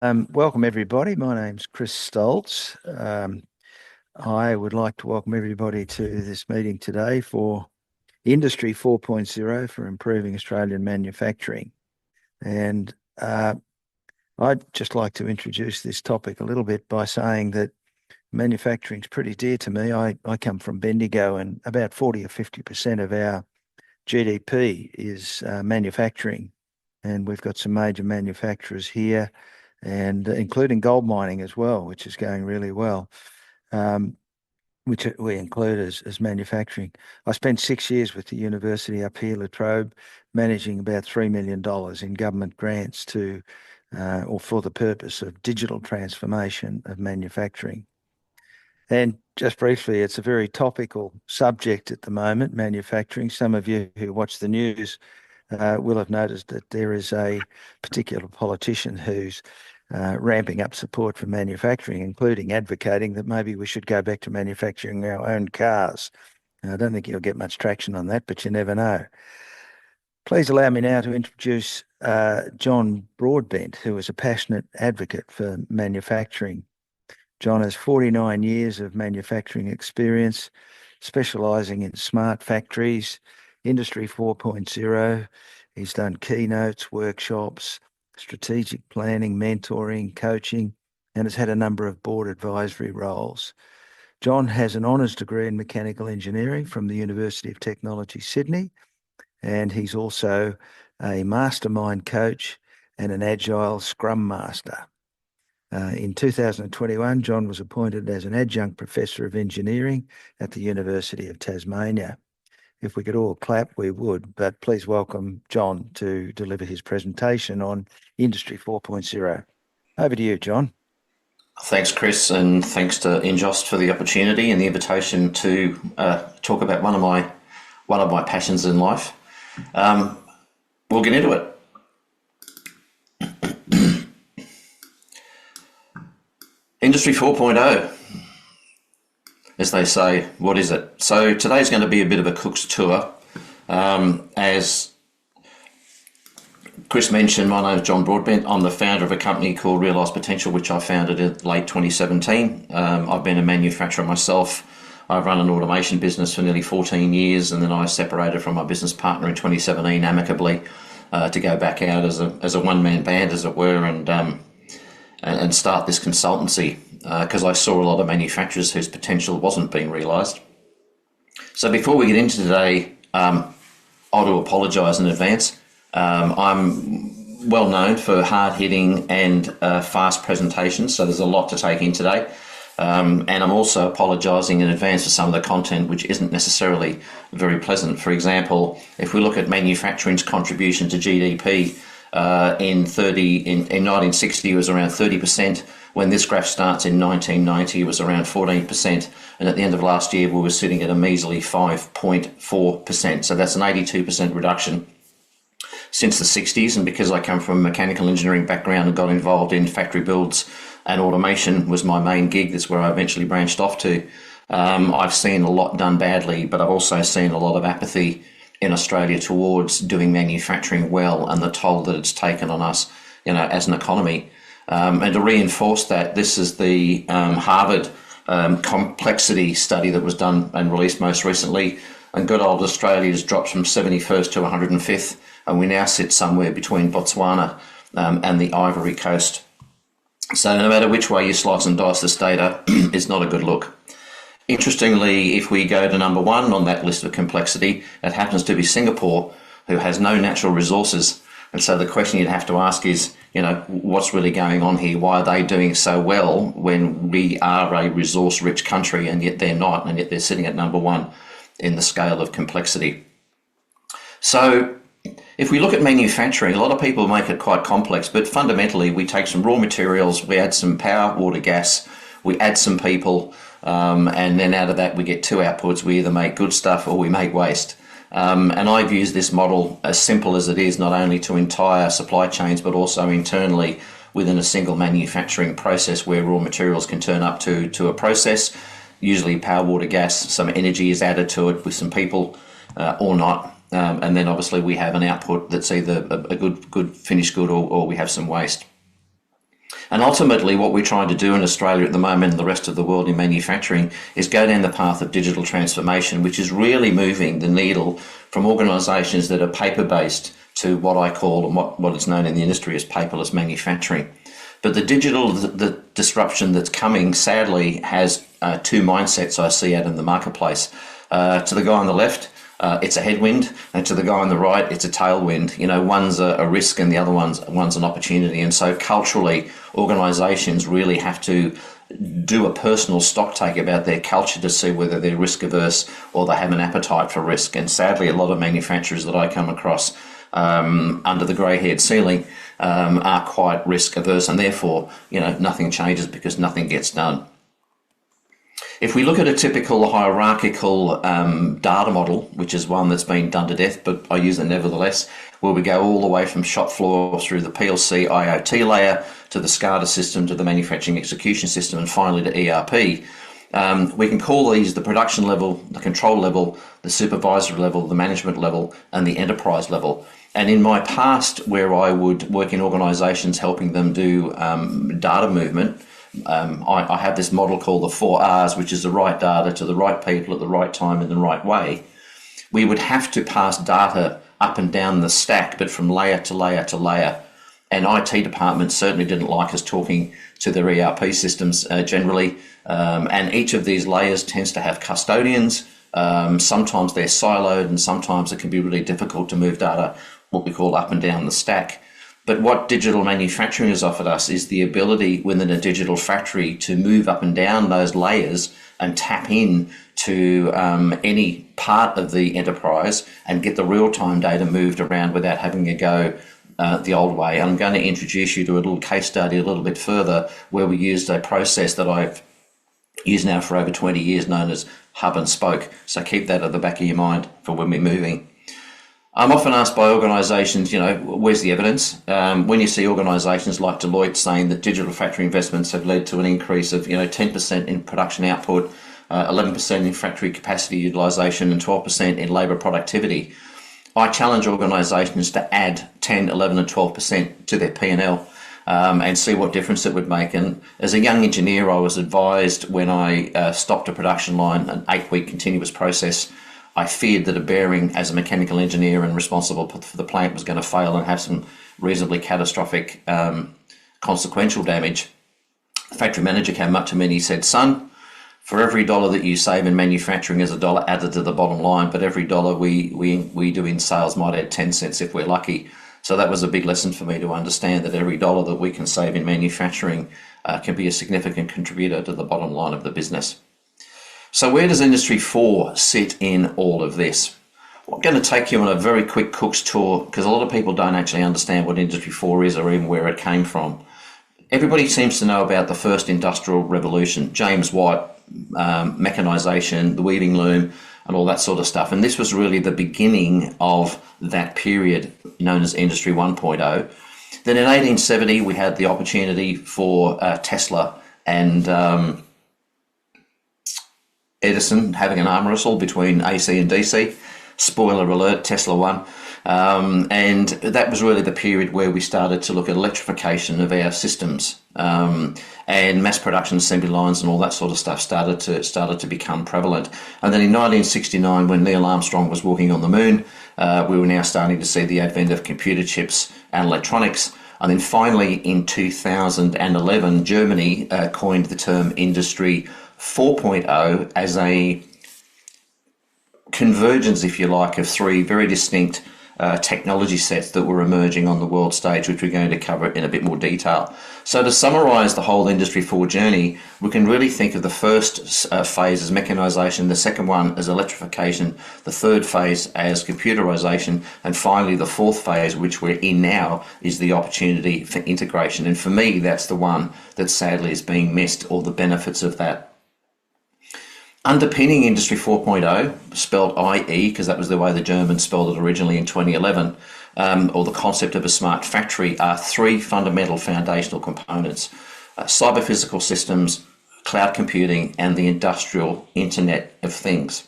Welcome everybody. My name's Chris Stoltz. I would like to welcome everybody to this meeting today for Industry 4.0 for improving Australian manufacturing. And I'd just like to introduce this topic a little bit by saying that manufacturing is pretty dear to me. I come from Bendigo, and about 40 or 50% of our GDP is manufacturing. And we've got some major manufacturers here, and including gold mining as well, which is going really well, which we include as manufacturing. I spent 6 years with the university up here, La Trobe, managing about $3 million in government grants or for the purpose of digital transformation of manufacturing. And just briefly, it's a very topical subject at the moment, manufacturing. Some of you who watch the news will have noticed that there is a particular politician who's ramping up support for manufacturing, including advocating that maybe we should go back to manufacturing our own cars. I don't think you'll get much traction on that, but you never know. Please allow me now to introduce John Broadbent, who is a passionate advocate for manufacturing. John has 49 years of manufacturing experience, specialising in smart factories, Industry 4.0. He's done keynotes, workshops, strategic planning, mentoring, coaching, and has had a number of board advisory roles. John has an honours degree in mechanical engineering from the University of Technology, Sydney, and he's also a mastermind coach and an agile scrum master. In 2021, John was appointed as an adjunct professor of engineering at the University of Tasmania. If we could all clap, we would, but please welcome John to deliver his presentation on Industry 4.0. Over to you, John. Thanks, Chris, and thanks to IngAust for the opportunity and the invitation to talk about one of my passions in life. We'll get into it. Industry 4.0, as they say, what is it? So today's going to be a bit of a cook's tour. As Chris mentioned, my name is John Broadbent. I'm the founder of a company called Realise Potential, which I founded in late 2017. I've been a manufacturer myself. I've run an automation business for nearly 14 years, and then I separated from my business partner in 2017 amicably to go back out as a one-man band, as it were, and start this consultancy because I saw a lot of manufacturers whose potential wasn't being realised. So before we get into today, I ought to apologise in advance. I'm well known for hard-hitting and fast presentations, so there's a lot to take in today. And I'm also apologising in advance for some of the content which isn't necessarily very pleasant. For example, if we look at manufacturing's contribution to GDP, in 1960 it was around 30%. When this graph starts in 1990 it was around 14%, and at the end of last year we were sitting at a measly 5.4%. So that's an 82% reduction since the 60s. And because I come from a mechanical engineering background and got involved in factory builds and automation was my main gig, that's where I eventually branched off to, I've seen a lot done badly, but I've also seen a lot of apathy in Australia towards doing manufacturing well and the toll that it's taken on us, as an economy. And to reinforce that, this is the Harvard complexity study that was done and released most recently. And good old Australia has dropped from 71st to 105th, and we now sit somewhere between Botswana and the Ivory Coast. So no matter which way you slice and dice this data, it's not a good look. Interestingly, if we go to number one on that list of complexity, it happens to be Singapore, who has no natural resources. And so the question you'd have to ask is, what's really going on here? Why are they doing so well when we are a resource-rich country and yet they're not, and yet they're sitting at number one in the scale of complexity? So if we look at manufacturing, a lot of people make it quite complex, but fundamentally we take some raw materials, we add some power, water, gas, we add some people, and then out of that we get two outputs. We either make good stuff or we make waste. And I've used this model, as simple as it is, not only to entire supply chains but also internally within a single manufacturing process where raw materials can turn up to a process, usually power, water, gas, some energy is added to it with some people or not. And then obviously we have an output that's either a good finished good or we have some waste. And ultimately, what we're trying to do in Australia at the moment and the rest of the world in manufacturing is go down the path of digital transformation, which is really moving the needle from organisations that are paper-based to what I call, and what is known in the industry as paperless manufacturing. But the disruption that's coming, sadly, has two mindsets I see out in the marketplace. To the guy on the left, it's a headwind, and to the guy on the right, it's a tailwind. You know, one's a risk and the other one's an opportunity. And so culturally, organisations really have to do a personal stock take about their culture to see whether they're risk averse or they have an appetite for risk. And sadly, a lot of manufacturers that I come across under the grey-haired ceiling are quite risk averse, and therefore, you know, nothing changes because nothing gets done. If we look at a typical hierarchical data model, which is one that's been done to death, but I use it nevertheless, where we go all the way from shop floor through the PLC IoT layer to the SCADA system to the manufacturing execution system and finally to ERP, we can call these the production level, the control level, the supervisory level, the management level, and the enterprise level. And in my past, where I would work in organisations helping them do data movement, I have this model called the 4Rs, which is the right data to the right people at the right time in the right way. We would have to pass data up and down the stack, but from layer to layer to layer. And IT departments certainly didn't like us talking to their ERP systems generally. And each of these layers tends to have custodians. Sometimes they're siloed, and sometimes it can be really difficult to move data, what we call up and down the stack. But what digital manufacturing has offered us is the ability within a digital factory to move up and down those layers and tap in to any part of the enterprise and get the real-time data moved around without having to go the old way. I'm going to introduce you to a little case study a little bit further where we used a process that I've used now for over 20 years known as hub and spoke. So keep that at the back of your mind for when we're moving. I'm often asked by organisations, you know, where's the evidence? When you see organisations like Deloitte saying that digital factory investments have led to an increase of, 10% in production output, 11% in factory capacity utilisation and 12% in labour productivity, I challenge organisations to add 10, 11 and 12% to their P&L and see what difference it would make. And as a young engineer, I was advised when I stopped a production line, an 8-week continuous process, I feared that a bearing as a mechanical engineer and responsible for the plant was going to fail and have some reasonably catastrophic consequential damage. The factory manager came up to me and he said, "Son, for every dollar that you save in manufacturing is a dollar added to the bottom line, but every dollar we do in sales might add 10 cents if we're lucky." So that was a big lesson for me to understand that every dollar that we can save in manufacturing can be a significant contributor to the bottom line of the business. So where does Industry 4 sit in all of this? Well, I'm going to take you on a very quick Cook's tour because a lot of people don't actually understand what Industry 4 is or even where it came from. Everybody seems to know about the first industrial revolution, James Watt, mechanisation, the weaving loom, and all that sort of stuff. And this was really the beginning of that period known as Industry 1.0. Then in 1870, we had the opportunity for Tesla and Edison having an arm wrestle between AC and DC. Spoiler alert, Tesla won. And that was really the period where we started to look at electrification of our systems, and mass production assembly lines and all that sort of stuff started to become prevalent. And then in 1969, when Neil Armstrong was walking on the moon, we were now starting to see the advent of computer chips and electronics. And then finally in 2011, Germany coined the term Industry 4.0 as a convergence, if you like, of three very distinct technology sets that were emerging on the world stage, which we're going to cover in a bit more detail. So to summarise the whole Industry 4 journey, we can really think of the first phase as mechanisation, the second one as electrification, the third phase as computerisation, and finally the fourth phase, which we're in now, is the opportunity for integration. And for me, that's the one that sadly is being missed, all the benefits of that. Underpinning Industry 4.0, spelled IE, because that was the way the Germans spelled it originally in 2011, or the concept of a smart factory, are three fundamental foundational components: cyber-physical systems, cloud computing, and the industrial Internet of Things.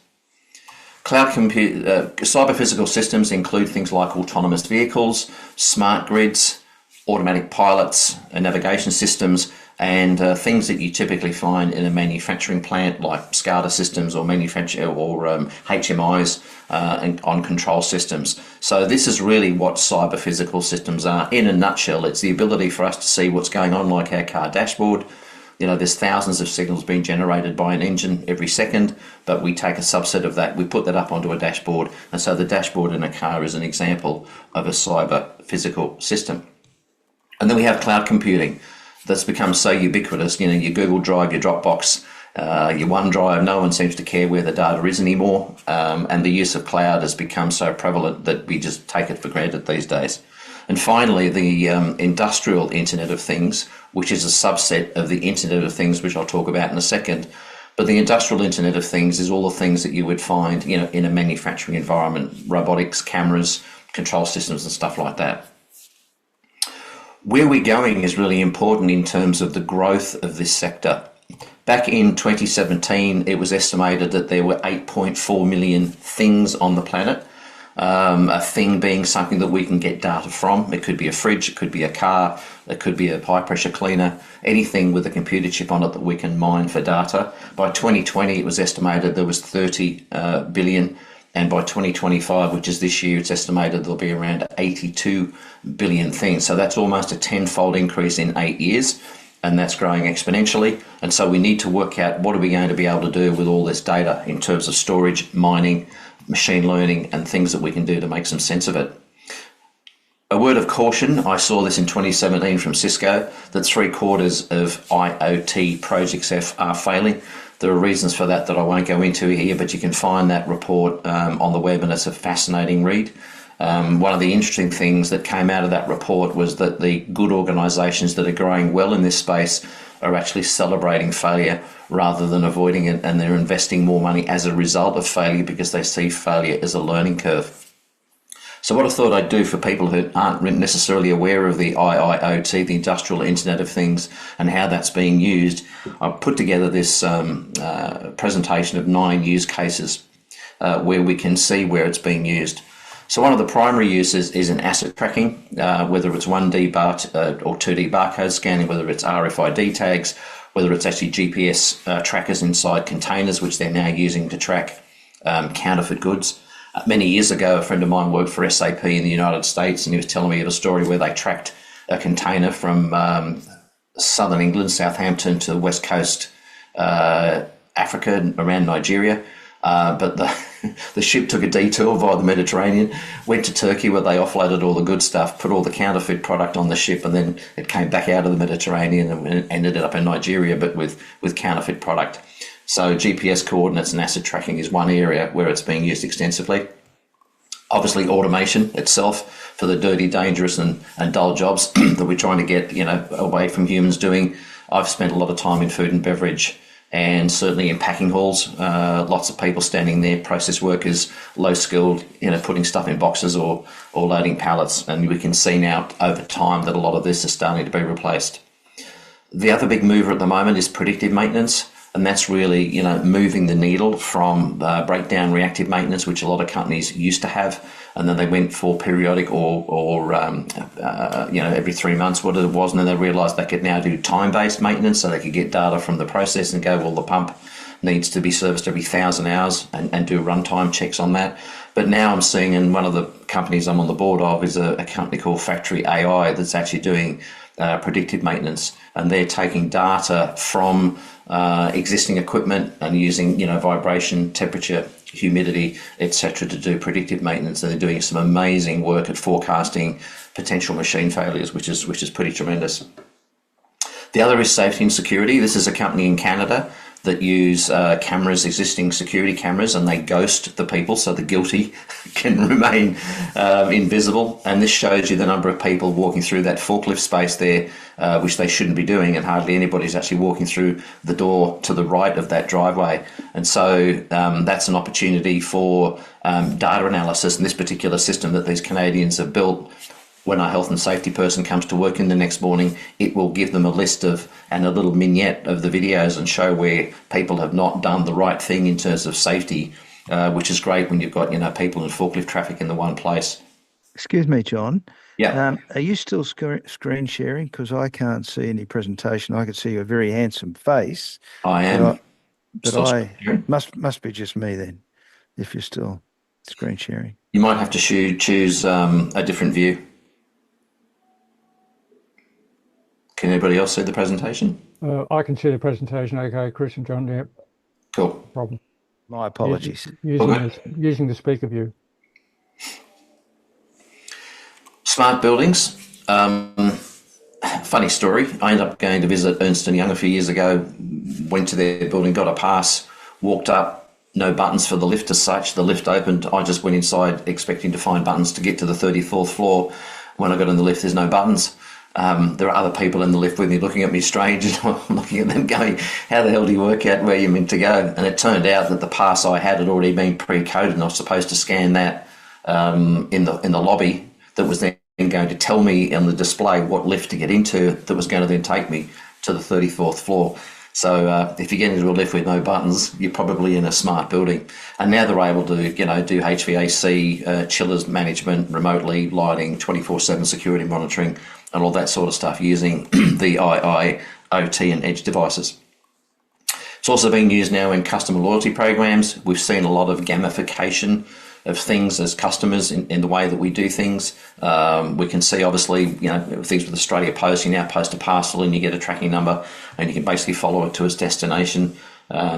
Cyber-physical systems include things like autonomous vehicles, smart grids, automatic pilots and navigation systems, and things that you typically find in a manufacturing plant, like SCADA systems or HMIs and on control systems. So this is really what cyber physical systems are. In a nutshell, it's the ability for us to see what's going on, like our car dashboard. There's thousands of signals being generated by an engine every second, but we take a subset of that, we put that up onto a dashboard, and so the dashboard in a car is an example of a cyber physical system. And then we have cloud computing that's become so ubiquitous. Your Google Drive, your Dropbox, your OneDrive, no one seems to care where the data is anymore. And the use of cloud has become so prevalent that we just take it for granted these days. And finally, the industrial Internet of Things, which is a subset of the Internet of Things, which I'll talk about in a second. But the industrial Internet of Things is all the things that you would find, in a manufacturing environment: robotics, cameras, control systems, and stuff like that. Where we're going is really important in terms of the growth of this sector. Back in 2017, it was estimated that there were 8.4 million things on the planet. A thing being something that we can get data from. It could be a fridge, it could be a car, it could be a high pressure cleaner, anything with a computer chip on it that we can mine for data. By 2020, it was estimated there was 30 billion. And by 2025, which is this year, it's estimated there'll be around 82 billion things. So that's almost a 10-fold increase in 8 years, and that's growing exponentially. And so we need to work out what are we going to be able to do with all this data in terms of storage, mining, machine learning, and things that we can do to make some sense of it. A word of caution, I saw this in 2017 from Cisco, that 3/4 of IoT projects are failing. There are reasons for that I won't go into here, but you can find that report on the web, and it's a fascinating read. One of the interesting things that came out of that report was that the good organisations that are growing well in this space are actually celebrating failure rather than avoiding it, and they're investing more money as a result of failure because they see failure as a learning curve. So what I thought I'd do for people who aren't necessarily aware of the IIoT, the Industrial Internet of Things, and how that's being used, I've put together this presentation of 9 use cases where we can see where it's being used. So one of the primary uses is in asset tracking, whether it's 1D or 2D barcode scanning, whether it's RFID tags, whether it's actually GPS trackers inside containers, which they're now using to track counterfeit goods. Many years ago, a friend of mine worked for SAP in the United States, and he was telling me of a story where they tracked a container from southern England, Southampton, to West Coast Africa, around Nigeria. But the ship took a detour via the Mediterranean, went to Turkey where they offloaded all the good stuff, put all the counterfeit product on the ship, and then it came back out of the Mediterranean and ended up in Nigeria, but with counterfeit product. So GPS coordinates and asset tracking is one area where it's being used extensively. Obviously, automation itself for the dirty, dangerous and dull jobs that we're trying to get away from humans doing. I've spent a lot of time in food and beverage, and certainly in packing halls, lots of people standing there, process workers, low skilled, putting stuff in boxes or loading pallets. And we can see now over time that a lot of this is starting to be replaced. The other big mover at the moment is predictive maintenance. And that's really, moving the needle from breakdown reactive maintenance, which a lot of companies used to have, and then they went for periodic or every 3 months, what it was, and then they realised they could now do time-based maintenance, so they could get data from the process and go, well, the pump needs to be serviced every 1,000 hours and do runtime checks on that. But now I'm seeing, and one of the companies I'm on the board of is a company called Factory AI that's actually doing predictive maintenance, and they're taking data from existing equipment and using vibration, temperature, humidity, etc. to do predictive maintenance. And they're doing some amazing work at forecasting potential machine failures, which is pretty tremendous. The other is safety and security. This is a company in Canada that use cameras, existing security cameras, and they ghost the people so the guilty can remain invisible. And this shows you the number of people walking through that forklift space there, which they shouldn't be doing, and hardly anybody's actually walking through the door to the right of that driveway. And so that's an opportunity for data analysis. And this particular system that these Canadians have built, when a health and safety person comes to work in the next morning, it will give them a list of and a little vignette of the videos and show where people have not done the right thing in terms of safety, which is great when you've got people in forklift traffic in the one place. Excuse me, John. Yeah, Are you still screen sharing? Because I can't see any presentation. I can see a very handsome face, I but I am but still I sharing. must be just me then, if you're still screen sharing. You might have to choose a different view. Can anybody else see the presentation? I can see the presentation. Okay, Chris and John. Yeah, Cool. problem. My Using apologies. All using good. this using the speaker view. Smart buildings. Funny story. I ended up going to visit Ernst & Young a few years ago, went to their building, got a pass, walked up, no buttons for the lift as such. The lift opened. I just went inside expecting to find buttons to get to the 34th floor. When I got in the lift, there's no buttons. There are other people in the lift with me looking at me strange, and I'm looking at them going, how the hell do you work out where you're meant to go? And it turned out that the pass I had already been pre-coded, and I was supposed to scan that in the lobby that was then going to tell me on the display what lift to get into that was going to then take me to the 34th floor. So if you get into a lift with no buttons, you're probably in a smart building. And now they're able to, do HVAC, chillers management remotely, lighting, 24/7 security monitoring, and all that sort of stuff using the IIoT and edge devices. It's also being used now in customer loyalty programs. We've seen a lot of gamification of things as customers in the way that we do things. We can see, obviously, things with Australia Post. You now post a parcel and you get a tracking number and you can basically follow it to its destination.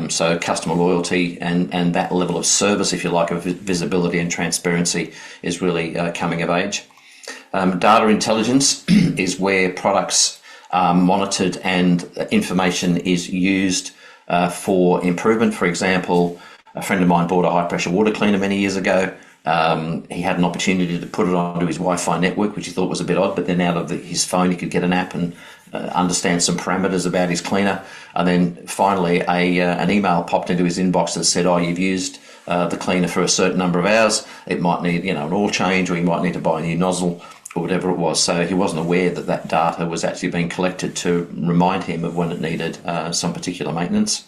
So customer loyalty and that level of service, if you like, of visibility and transparency is really coming of age. Data intelligence is where products are monitored and information is used for improvement. For example, a friend of mine bought a high-pressure water cleaner many years ago. He had an opportunity to put it onto his Wi-Fi network, which he thought was a bit odd, but then out of his phone he could get an app and understand some parameters about his cleaner. And then finally an email popped into his inbox that said, you've used the cleaner for a certain number of hours. It might need an oil change, or you might need to buy a new nozzle, or whatever it was. So he wasn't aware that that data was actually being collected to remind him of when it needed some particular maintenance.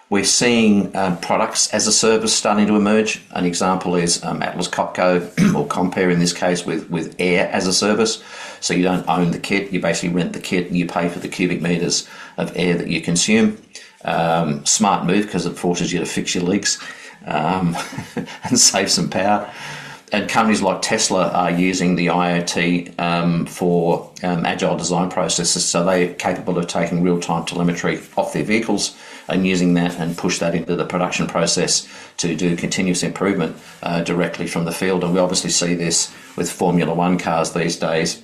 We're seeing products as a service starting to emerge. An example is Atlas Copco, or Compare in this case, with air as a service. So you don't own the kit, you basically rent the kit and you pay for the cubic meters of air that you consume. Smart move because it forces you to fix your leaks and save some power. And companies like Tesla are using the IoT for agile design processes, so they're capable of taking real-time telemetry off their vehicles and using that and push that into the production process to do continuous improvement directly from the field. And we obviously see this with Formula One cars these days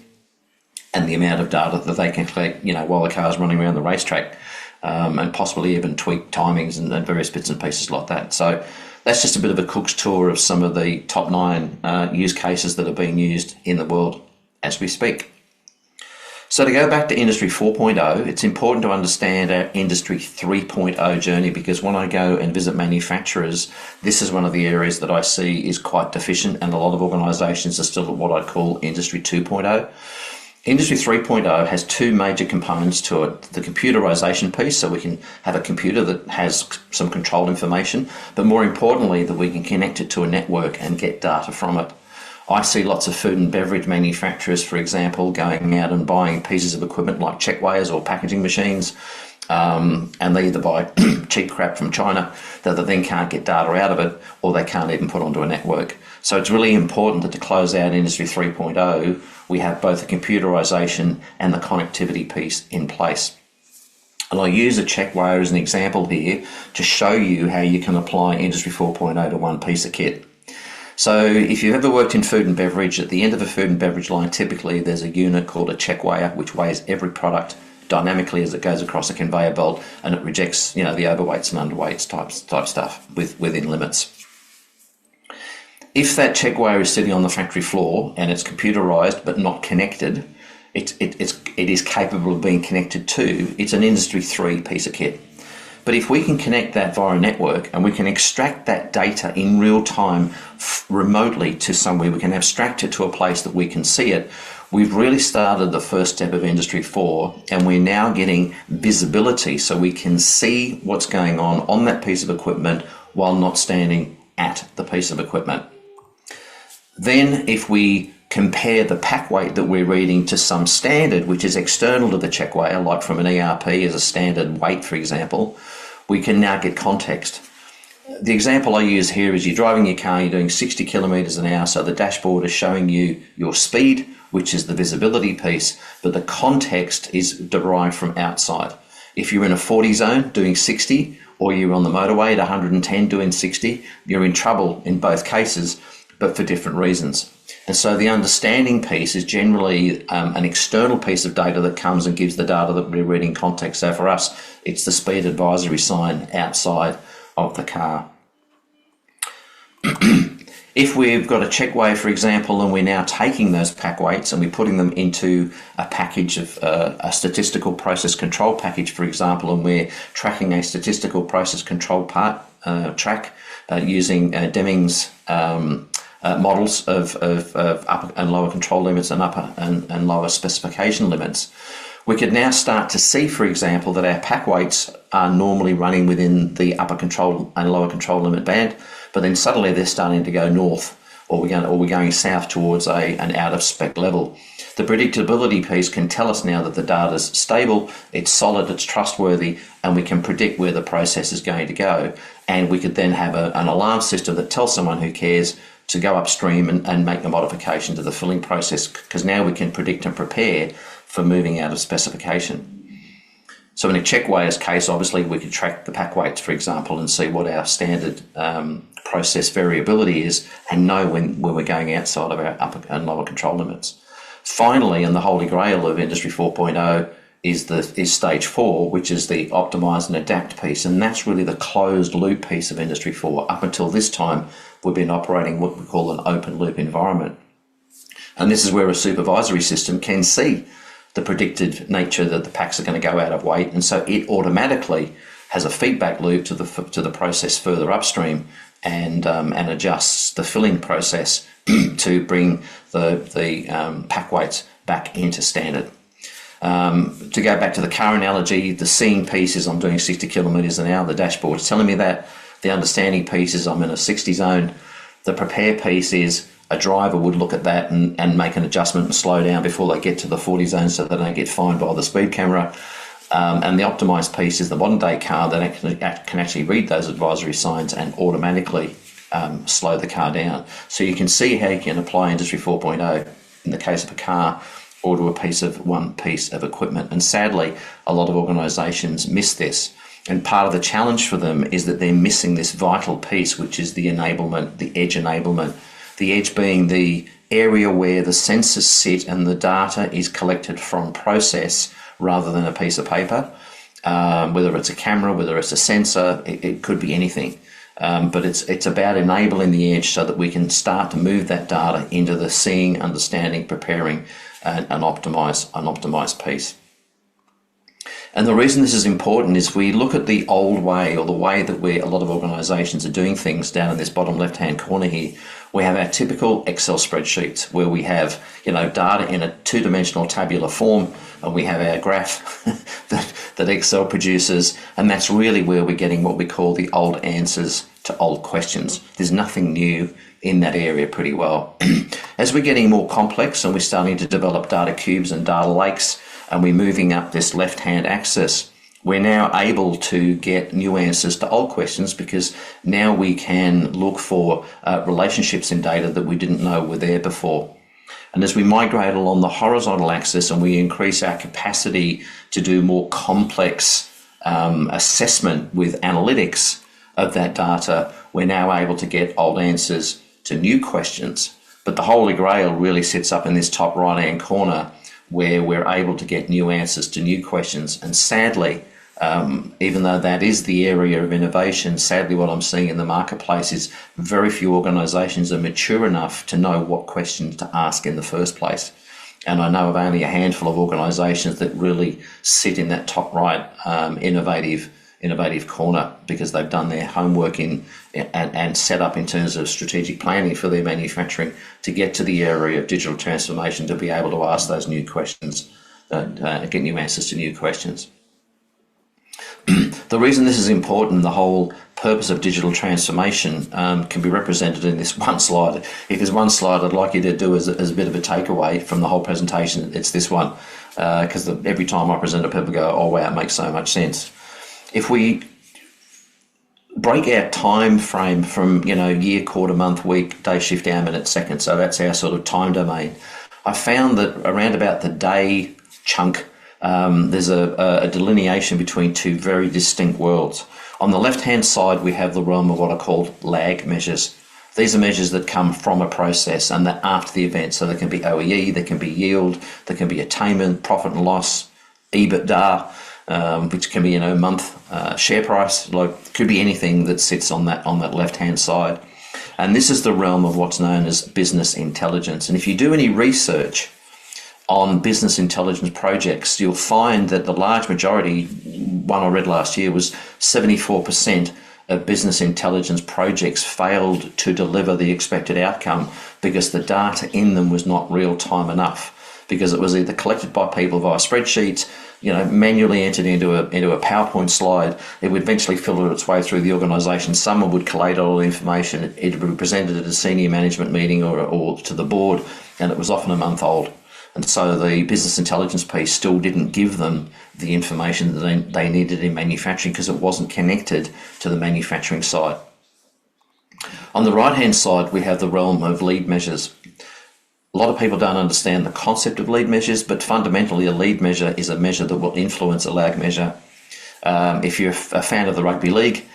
and the amount of data that they can collect, while the car's running around the racetrack, and possibly even tweak timings and various bits and pieces like that. So that's just a bit of a cook's tour of some of the top 9 use cases that are being used in the world as we speak. So to go back to Industry 4.0, it's important to understand our Industry 3.0 journey, because when I go and visit manufacturers, this is one of the areas that I see is quite deficient, and a lot of organisations are still at what I'd call Industry 2.0. Industry 3.0 has 2 major components to it. The computerization piece, so we can have a computer that has some controlled information, but more importantly, that we can connect it to a network and get data from it. I see lots of food and beverage manufacturers, for example, going out and buying pieces of equipment like check weighers or packaging machines, and they either buy cheap crap from China that they then can't get data out of it, or they can't even put onto a network. So it's really important that to close out Industry 3.0, we have both the computerization and the connectivity piece in place. And I use a check weigher as an example here to show you how you can apply Industry 4.0 to one piece of kit. So if you've ever worked in food and beverage, at the end of a food and beverage line, typically there's a unit called a check weigher, which weighs every product dynamically as it goes across a conveyor belt, and it rejects, the overweights and underweights type stuff within limits. If that check weigher is sitting on the factory floor and it's computerized but not connected, it is capable of being connected to. It's an Industry 3 piece of kit. But if we can connect that via a network and we can extract that data in real time remotely to somewhere, we can abstract it to a place that we can see it, we've really started the first step of Industry 4, and we're now getting visibility so we can see what's going on that piece of equipment while not standing at the piece of equipment. Then if we compare the pack weight that we're reading to some standard, which is external to the check weigher, like from an ERP as a standard weight, for example, we can now get context. The example I use here is you're driving your car, you're doing 60 kilometres an hour, so the dashboard is showing you your speed, which is the visibility piece, but the context is derived from outside. If you're in a 40 zone doing 60, or you're on the motorway at 110 doing 60, you're in trouble in both cases, but for different reasons. And so the understanding piece is generally an external piece of data that comes and gives the data that we're reading context. So for us, it's the speed advisory sign outside of the car. If we've got a check weigh, for example, and we're now taking those pack weights and we're putting them into a package of a statistical process control package, for example, and we're tracking a statistical process control track using Deming's models of upper and lower control limits and upper and lower specification limits, we could now start to see, for example, that our pack weights are normally running within the upper control and lower control limit band, but then suddenly they're starting to go north, or we're going south towards an out of spec level. The predictability piece can tell us now that the data is stable, it's solid, it's trustworthy, and we can predict where the process is going to go. And we could then have an alarm system that tells someone who cares to go upstream and make a modification to the filling process, because now we can predict and prepare for moving out of specification. So in a check weighers case, obviously we could track the pack weights, for example, and see what our standard process variability is and know when we're going outside of our upper and lower control limits. Finally, and the holy grail of Industry 4.0 is stage 4, which is the optimize and adapt piece, and that's really the closed loop piece of Industry 4. Up until this time, we've been operating what we call an open loop environment. And this is where a supervisory system can see the predicted nature that the packs are going to go out of weight, and so it automatically has a feedback loop to the process further upstream and adjusts the filling process to bring the pack weights back into standard. To go back to the car analogy, the seeing piece is I'm doing 60 kilometres an hour. The dashboard is telling me that. The understanding piece is I'm in a 60 zone. The prepare piece is a driver would look at that and make an adjustment and slow down before they get to the 40 zone so they don't get fined by the speed camera. And the optimised piece is the modern day car that can actually read those advisory signs and automatically slow the car down. So you can see how you can apply Industry 4.0 in the case of a car or to one piece of equipment. And sadly, a lot of organisations miss this. And part of the challenge for them is that they're missing this vital piece, which is the enablement, the edge enablement. The edge being the area where the sensors sit and the data is collected from process rather than a piece of paper. Whether it's a camera, whether it's a sensor, it could be anything. But it's about enabling the edge so that we can start to move that data into the seeing, understanding, preparing, and an optimized piece. And the reason this is important is we look at the old way, or the way that a lot of organisations are doing things down in this bottom left-hand corner here. We have our typical Excel spreadsheets where we have, data in a two-dimensional tabular form, and we have our graph that Excel produces, and that's really where we're getting what we call the old answers to old questions. There's nothing new in that area pretty well. As we're getting more complex and we're starting to develop data cubes and data lakes, and we're moving up this left-hand axis, we're now able to get new answers to old questions, because now we can look for relationships in data that we didn't know were there before. And as we migrate along the horizontal axis and we increase our capacity to do more complex assessment with analytics of that data, we're now able to get old answers to new questions. But the holy grail really sits up in this top right-hand corner, where we're able to get new answers to new questions. And sadly, even though that is the area of innovation, sadly what I'm seeing in the marketplace is very few organisations are mature enough to know what questions to ask in the first place. And I know of only a handful of organisations that really sit in that top right innovative corner, because they've done their homework and set up in terms of strategic planning for their manufacturing to get to the area of digital transformation, to be able to ask those new questions, get new answers to new questions. The reason this is important, the whole purpose of digital transformation can be represented in this one slide. If there's one slide I'd like you to do as a bit of a takeaway from the whole presentation, it's this one, because every time I present it, people go, oh wow, it makes so much sense. If we break our time frame from, year, quarter, month, week, day, shift, hour, minute, second, so that's our sort of time domain, I found that around about the day chunk, there's a delineation between two very distinct worlds. On the left-hand side, we have the realm of what are called lag measures. These are measures that come from a process and they're after the event. So there can be OEE, there can be yield, there can be attainment, profit and loss, EBITDA, which can be, month, share price, could be anything that sits on that left-hand side. And this is the realm of what's known as business intelligence. And if you do any research on business intelligence projects, you'll find that the large majority, one I read last year, was 74% of business intelligence projects failed to deliver the expected outcome because the data in them was not real time enough, because it was either collected by people via spreadsheets, manually entered into a PowerPoint slide. It would eventually filter its way through the organisation. Someone would collate all the information. It would be presented at a senior management meeting or to the board, and it was often a month old. And so the business intelligence piece still didn't give them the information that they needed in manufacturing because it wasn't connected to the manufacturing side. On the right-hand side, we have the realm of lead measures. A lot of people don't understand the concept of lead measures, but fundamentally a lead measure is a measure that will influence a lag measure. If you're a fan of the rugby league,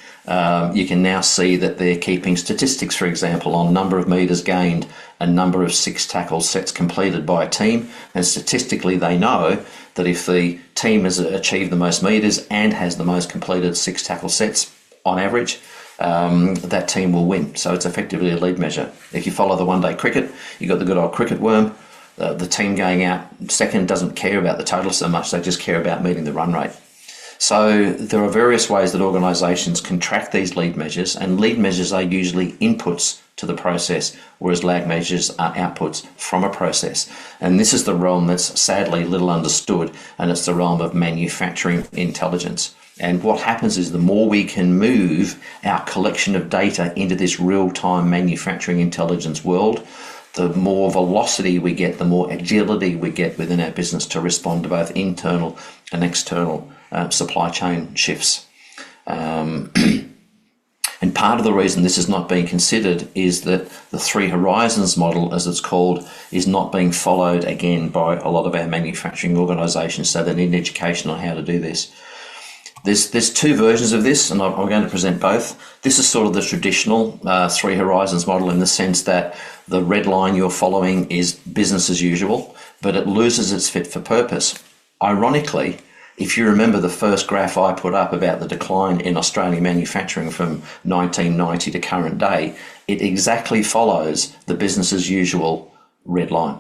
you can now see that they're keeping statistics, for example, on number of metres gained and number of 6 tackle sets completed by a team. And statistically, they know that if the team has achieved the most metres and has the most completed 6 tackle sets on average, that team will win. So it's effectively a lead measure. If you follow the one-day cricket, you've got the good old cricket worm. The team going out second doesn't care about the total so much, they just care about meeting the run rate. So there are various ways that organisations can track these lead measures, and lead measures are usually inputs to the process, whereas lag measures are outputs from a process. And this is the realm that's sadly little understood, and it's the realm of manufacturing intelligence. And what happens is the more we can move our collection of data into this real-time manufacturing intelligence world, the more velocity we get, the more agility we get within our business to respond to both internal and external supply chain shifts. And part of the reason this is not being considered is that the 3 horizons model, as it's called, is not being followed again by a lot of our manufacturing organisations, so they need education on how to do this. There's 2 versions of this, and I'm going to present both. This is sort of the traditional 3 horizons model in the sense that the red line you're following is business as usual, but it loses its fit for purpose. Ironically, if you remember the first graph I put up about the decline in Australian manufacturing from 1990 to current day, it exactly follows the business as usual red line.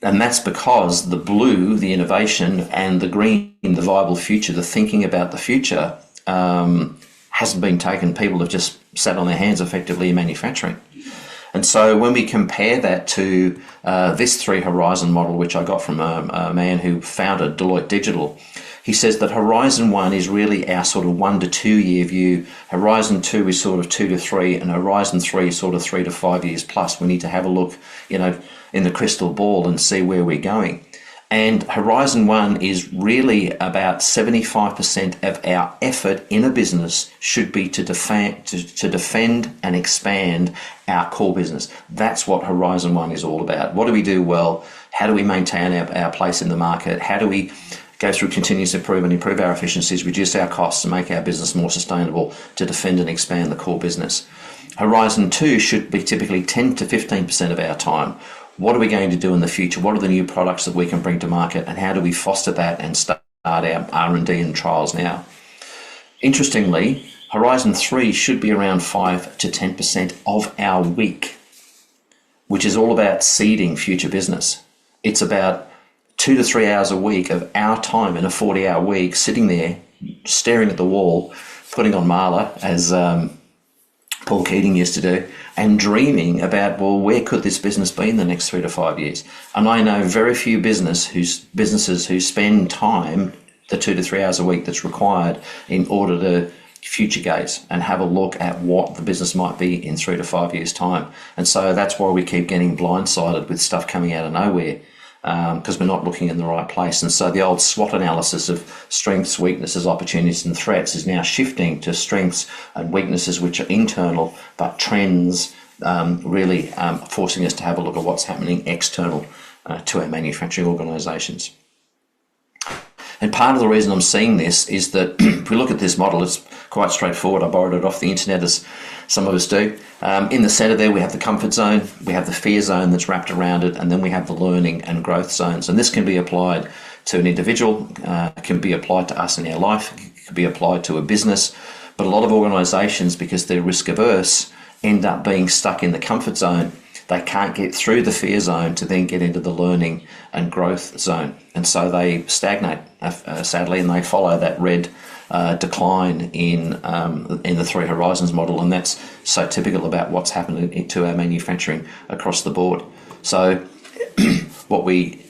And that's because the blue, the innovation, and the green, the viable future, the thinking about the future, hasn't been taken. People have just sat on their hands effectively in manufacturing. And so when we compare that to this 3 horizon model, which I got from a man who founded Deloitte Digital, he says that Horizon 1 is really our sort of 1 to 2 year view. Horizon 2 is sort of 2 to 3, and Horizon 3 is sort of 3 to 5 years plus. We need to have a look, in the crystal ball and see where we're going. And Horizon 1 is really about 75% of our effort in a business should be to defend and expand our core business. That's what Horizon 1 is all about. What do we do well? How do we maintain our place in the market? How do we go through continuous improvement, improve our efficiencies, reduce our costs, and make our business more sustainable to defend and expand the core business? Horizon 2 should be typically 10 to 15% of our time. What are we going to do in the future? What are the new products that we can bring to market, and how do we foster that and start our R&D and trials now? Interestingly, Horizon 3 should be around 5 to 10% of our week, which is all about seeding future business. It's about 2 to 3 hours a week of our time in a 40-hour week, sitting there, staring at the wall, putting on Marla, as Paul Keating used to do, and dreaming about, well, where could this business be in the next 3 to 5 years? And I know very few businesses who spend time, the 2 to 3 hours a week that's required in order to future gaze and have a look at what the business might be in 3 to 5 years' time. And so that's why we keep getting blindsided with stuff coming out of nowhere, because we're not looking in the right place. And so the old SWOT analysis of strengths, weaknesses, opportunities and threats is now shifting to strengths and weaknesses which are internal, but trends, really forcing us to have a look at what's happening external to our manufacturing organisations. And part of the reason I'm seeing this is that if we look at this model, it's quite straightforward. I borrowed it off the internet, as some of us do. In the centre there, we have the comfort zone, we have the fear zone that's wrapped around it, and then we have the learning and growth zones. And this can be applied to an individual, can be applied to us in our life, it can be applied to a business. But a lot of organisations, because they're risk averse, end up being stuck in the comfort zone. They can't get through the fear zone to then get into the learning and growth zone. And so they stagnate, sadly, and they follow that red decline in the Three Horizons model. And that's so typical about what's happening to our manufacturing across the board. So what we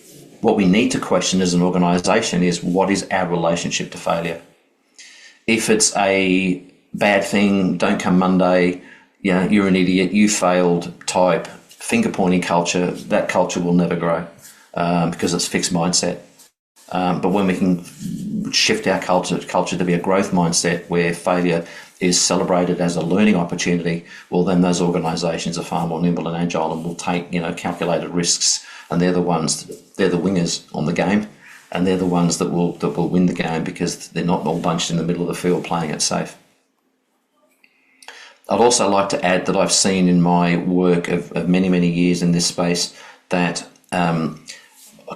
need to question as an organisation is, what is our relationship to failure? If it's a bad thing, don't come Monday, you're an idiot, you failed type finger-pointing culture, that culture will never grow because it's fixed mindset. But when we can shift our culture to be a growth mindset where failure is celebrated as a learning opportunity, well, then those organisations are far more nimble and agile and will take calculated risks, and they're the wingers on the game, and they're the ones that will win the game because they're not all bunched in the middle of the field playing it safe. I'd also like to add that I've seen in my work of many, many years in this space that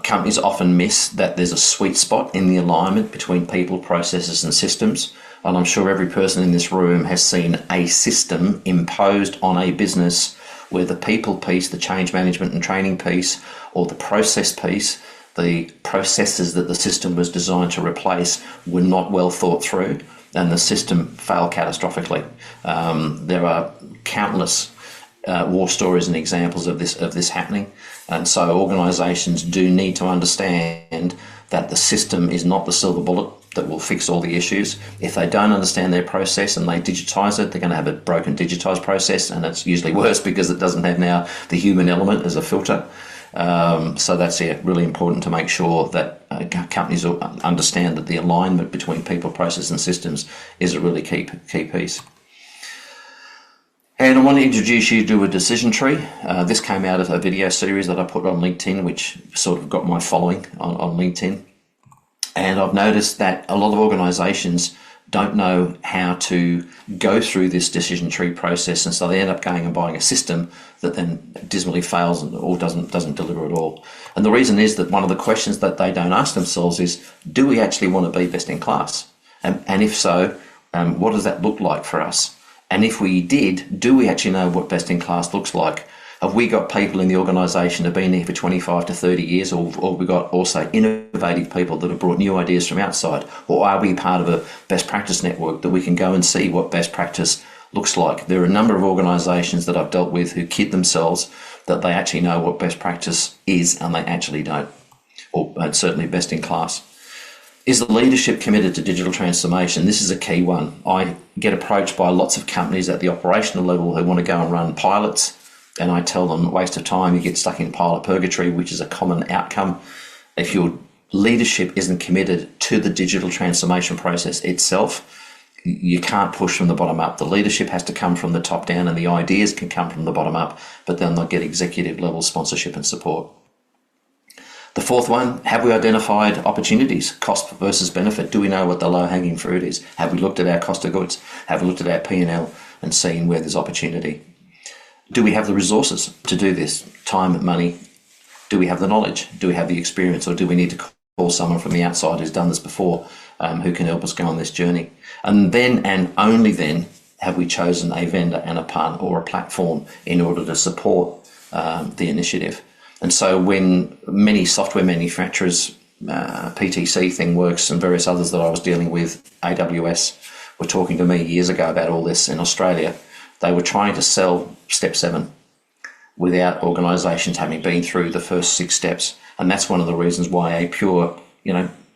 companies often miss that there's a sweet spot in the alignment between people, processes and systems. And I'm sure every person in this room has seen a system imposed on a business where the people piece, the change management and training piece, or the process piece, the processes that the system was designed to replace, were not well thought through, and the system failed catastrophically. There are countless war stories and examples of this happening, and so organisations do need to understand that the system is not the silver bullet that will fix all the issues. If they don't understand their process and they digitise it, they're going to have a broken digitised process, and it's usually worse because it doesn't have now the human element as a filter. So that's really important to make sure that companies understand that the alignment between people, process and systems is a really key piece. And I want to introduce you to a decision tree. This came out of a video series that I put on LinkedIn, which sort of got my following on LinkedIn. And I've noticed that a lot of organisations don't know how to go through this decision tree process, and so they end up going and buying a system that then dismally fails or doesn't deliver at all. And the reason is that one of the questions that they don't ask themselves is, do we actually want to be best in class? And if so, what does that look like for us? And if we did, do we actually know what best in class looks like? Have we got people in the organisation that have been there for 25 to 30 years, or have we got also innovative people that have brought new ideas from outside? Or are we part of a best practice network that we can go and see what best practice looks like? There are a number of organisations that I've dealt with who kid themselves that they actually know what best practice is, and they actually don't, or certainly best in class. Is the leadership committed to digital transformation? This is a key one. I get approached by lots of companies at the operational level who want to go and run pilots, and I tell them, waste of time, you get stuck in pilot purgatory, which is a common outcome. If your leadership isn't committed to the digital transformation process itself, you can't push from the bottom up. The leadership has to come from the top down, and the ideas can come from the bottom up, but then they'll get executive level sponsorship and support. The fourth one, have we identified opportunities, cost versus benefit? Do we know what the low-hanging fruit is? Have we looked at our cost of goods? Have we looked at our P&L and seen where there's opportunity? Do we have the resources to do this? Time, money. Do we have the knowledge? Do we have the experience? Or do we need to call someone from the outside who's done this before, who can help us go on this journey? And then, and only then, have we chosen a vendor and a partner or a platform in order to support the initiative. And so when many software manufacturers, PTC, ThingWorks and various others that I was dealing with, AWS, were talking to me years ago about all this in Australia, they were trying to sell step 7 without organisations having been through the first 6 steps. And that's one of the reasons why a pure,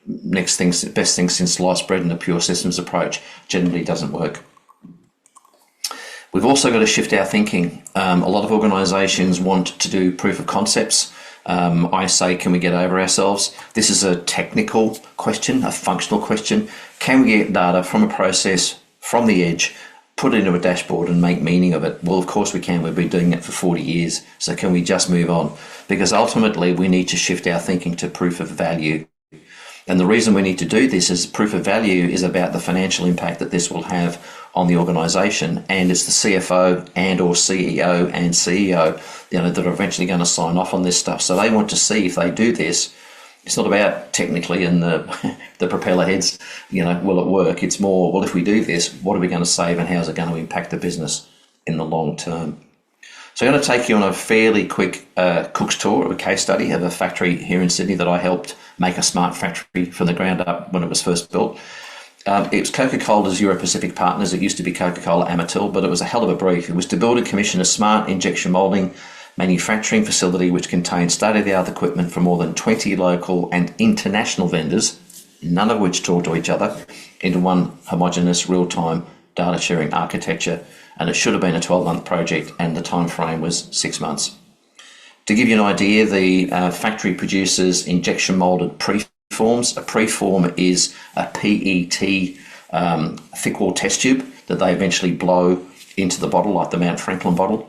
best thing since sliced bread and the pure systems approach generally doesn't work. We've also got to shift our thinking. A lot of organisations want to do proof of concepts. I say, can we get over ourselves? This is a technical question, a functional question. Can we get data from a process, from the edge, put it into a dashboard and make meaning of it? Well, of course we can. We've been doing it for 40 years. So can we just move on? Because ultimately we need to shift our thinking to proof of value. And the reason we need to do this is proof of value is about the financial impact that this will have on the organisation, and it's the CFO and or CEO and CEO, that are eventually going to sign off on this stuff. So they want to see if they do this. It's not about technically and the propeller heads, will it work? It's more, well, if we do this, what are we going to save and how is it going to impact the business in the long term? So I'm going to take you on a fairly quick cook's tour of a case study of a factory here in Sydney that I helped make a smart factory from the ground up when it was first built. It was Coca-Cola's Euro-Pacific Partners. It used to be Coca-Cola Amatil, but it was a hell of a brief. It was to build and commission a smart injection moulding manufacturing facility which contained state-of-the-art equipment for more than 20 local and international vendors, none of which talk to each other, into one homogeneous real-time data sharing architecture. And it should have been a 12-month project, and the time frame was 6 months. To give you an idea, the factory produces injection moulded preforms. A preform is a PET thick wall test tube that they eventually blow into the bottle, like the Mount Franklin bottle.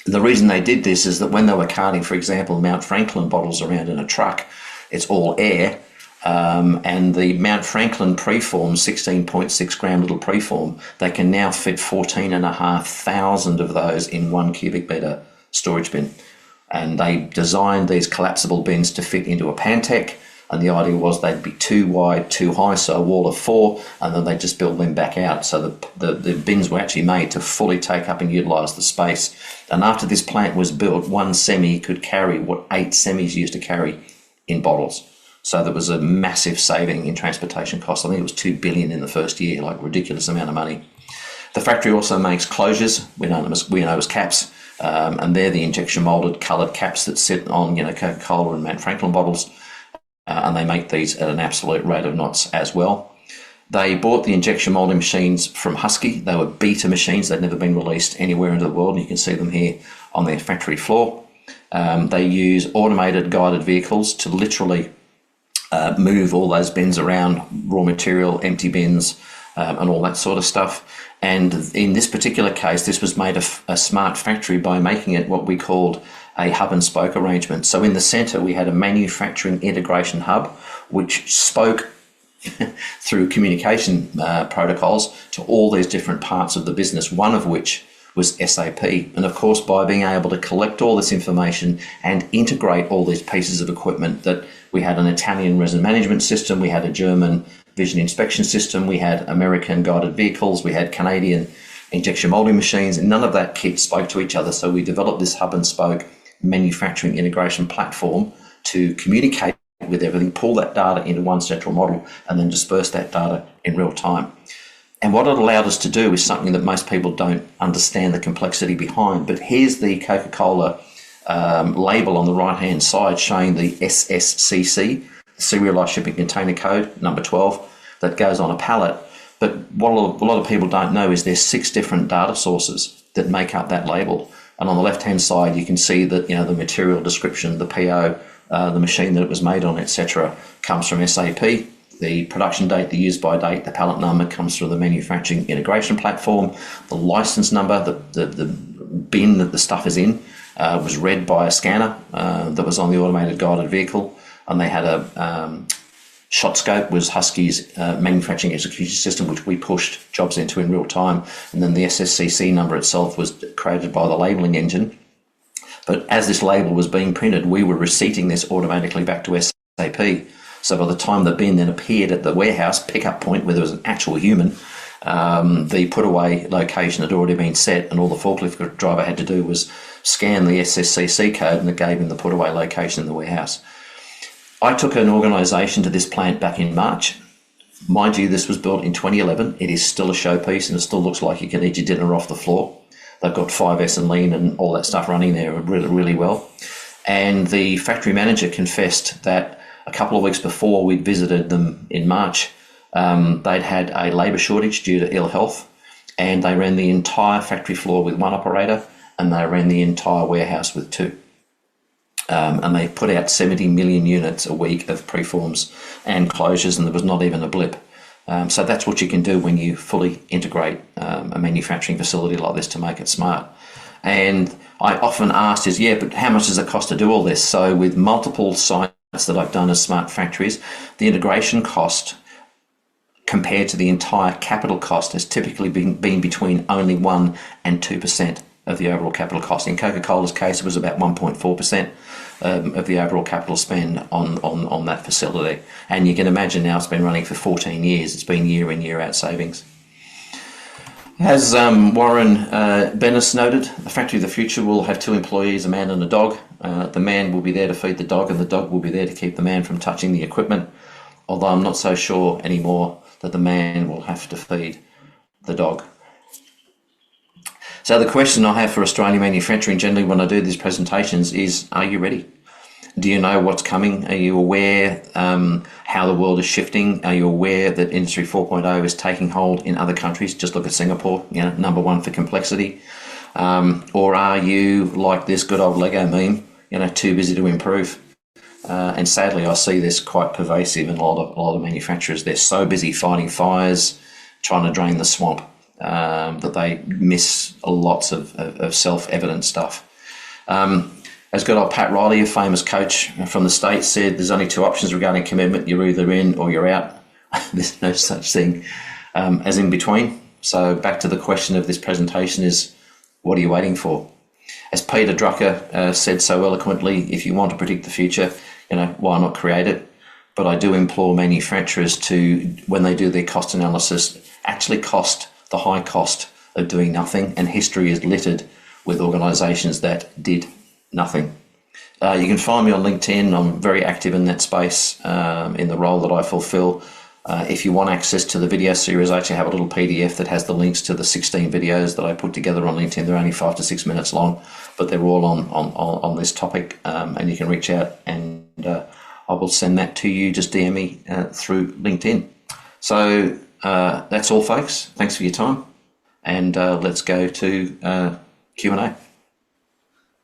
And the reason they did this is that when they were carting, for example, Mount Franklin bottles around in a truck, it's all air. And the Mount Franklin preform, 16.6 gram little preform, they can now fit 14,500 of those in 1 cubic metre storage bin. And they designed these collapsible bins to fit into a Pantech, and the idea was they'd be too wide, too high, so a wall of 4, and then they just build them back out. So the bins were actually made to fully take up and utilise the space. And after this plant was built, one semi could carry what 8 semis used to carry in bottles. So there was a massive saving in transportation costs. I think it was $2 billion in the first year, like a ridiculous amount of money. The factory also makes closures, we know as caps, and they're the injection moulded coloured caps that sit on Coca-Cola and Mount Franklin bottles, and they make these at an absolute rate of knots as well. They bought the injection moulding machines from Husky. They were beta machines. They'd never been released anywhere in the world, and you can see them here on their factory floor. They use automated guided vehicles to literally move all those bins around, raw material, empty bins, and all that sort of stuff. And in this particular case, this was made a smart factory by making it what we called a hub and spoke arrangement. So in the centre, we had a manufacturing integration hub, which spoke through communication protocols to all these different parts of the business, one of which was SAP. And of course, by being able to collect all this information and integrate all these pieces of equipment, that we had an Italian resin management system, we had a German vision inspection system, we had American guided vehicles, we had Canadian injection moulding machines, and none of that kit spoke to each other. So we developed this hub and spoke manufacturing integration platform to communicate with everything, pull that data into one central model, and then disperse that data in real time. And what it allowed us to do is something that most people don't understand the complexity behind. But here's the Coca-Cola label on the right-hand side showing the SSCC, Serialised Shipping Container Code, number 12, that goes on a pallet. But what a lot of people don't know is there's 6 different data sources that make up that label. And on the left-hand side, you can see that the material description, the PO, the machine that it was made on, etc., comes from SAP. The production date, the use by date, the pallet number comes through the manufacturing integration platform. The license number, the bin that the stuff is in, was read by a scanner that was on the automated guided vehicle. And they had a shot scope, was Husky's manufacturing execution system, which we pushed jobs into in real time. And then the SSCC number itself was created by the labelling engine. But as this label was being printed, we were receipting this automatically back to SAP. So by the time the bin then appeared at the warehouse pickup point where there was an actual human, the put-away location had already been set, and all the forklift driver had to do was scan the SSCC code, and it gave him the put-away location in the warehouse. I took an organisation to this plant back in March. Mind you, this was built in 2011. It is still a showpiece, and it still looks like you can eat your dinner off the floor. They've got 5S and Lean and all that stuff running there really, really well. And the factory manager confessed that A couple of weeks before we'd visited them in March, they'd had a labour shortage due to ill health, and they ran the entire factory floor with one operator, and they ran the entire warehouse with two. And they put out 70 million units a week of preforms and closures, and there was not even a blip. So that's what you can do when you fully integrate a manufacturing facility like this to make it smart. And I often asked is, yeah, but how much does it cost to do all this? So with multiple sites that I've done as smart factories, the integration cost compared to the entire capital cost has typically been between only 1 and 2% of the overall capital cost. In Coca-Cola's case, it was about 1.4% of the overall capital spend on that facility. And you can imagine now it's been running for 14 years. It's been year in, year out savings. As Warren Bennis noted, the factory of the future will have 2 employees, a man and a dog. The man will be there to feed the dog, and the dog will be there to keep the man from touching the equipment, although I'm not so sure anymore that the man will have to feed the dog. So the question I have for Australian manufacturing generally when I do these presentations is, are you ready? Do you know what's coming? Are you aware how the world is shifting? Are you aware that Industry 4.0 is taking hold in other countries? Just look at Singapore, number 1 for complexity. Or are you like this good old Lego meme, too busy to improve? And sadly, I see this quite pervasive in a lot of manufacturers. They're so busy fighting fires, trying to drain the swamp, that they miss lots of self-evident stuff. As good old Pat Riley, a famous coach from the States, said, there's only 2 options regarding commitment. You're either in or you're out. There's no such thing as in between. So back to the question of this presentation is, what are you waiting for? As Peter Drucker said so eloquently, if you want to predict the future, why not create it? But I do implore manufacturers to, when they do their cost analysis, actually cost the high cost of doing nothing. And history is littered with organisations that did nothing. You can find me on LinkedIn. I'm very active in that space in the role that I fulfill. If you want access to the video series, I actually have a little PDF that has the links to the 16 videos that I put together on LinkedIn. They're only 5 to 6 minutes long, but they're all on this topic, and you can reach out and I will send that to you. Just DM me through LinkedIn. So that's all, folks. Thanks for your time, and let's go to Q&A.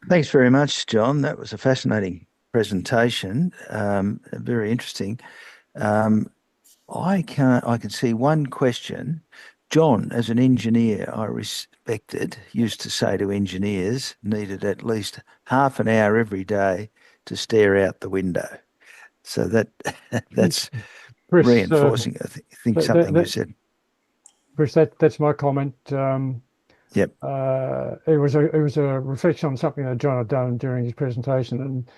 Thanks very much, John. That was a fascinating presentation. Very interesting. I can see one question. John, as an engineer I respected, used to say to engineers, needed at least half an hour every day to stare out the window. So that's Chris, reinforcing, I think something you said. Chris, that's my comment. Yep. It was a reflection on something that John had done during his presentation, and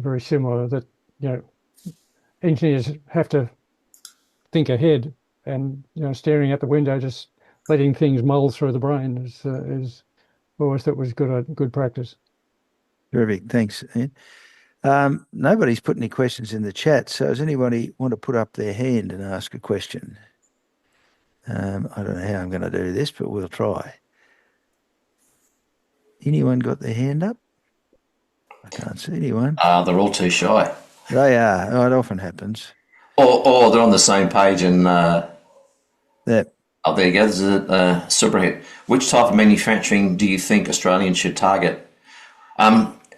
very similar, that engineers have to think ahead, and staring out the window, just letting things mull through the brain is always, that was good practice. Terrific. Thanks, Ian. Nobody's put any questions in the chat, so does anybody want to put up their hand and ask a question? I don't know how I'm going to do this, but we'll try. Anyone got their hand up? I can't see anyone. They're all too shy. They are. Oh, it often happens. Or they're on the same page and... Yep. Oh, there you go. This is a super hit. Which type of manufacturing do you think Australians should target?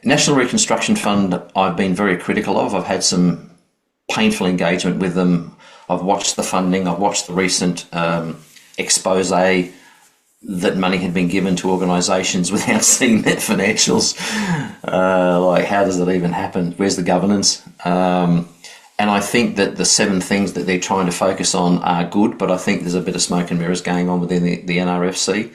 National Reconstruction Fund, I've been very critical of. I've had some painful engagement with them. I've watched the funding. I've watched the recent expose that money had been given to organisations without seeing their financials. Like, how does that even happen? Where's the governance? And I think that the 7 things that they're trying to focus on are good, but I think there's a bit of smoke and mirrors going on within the NRFC.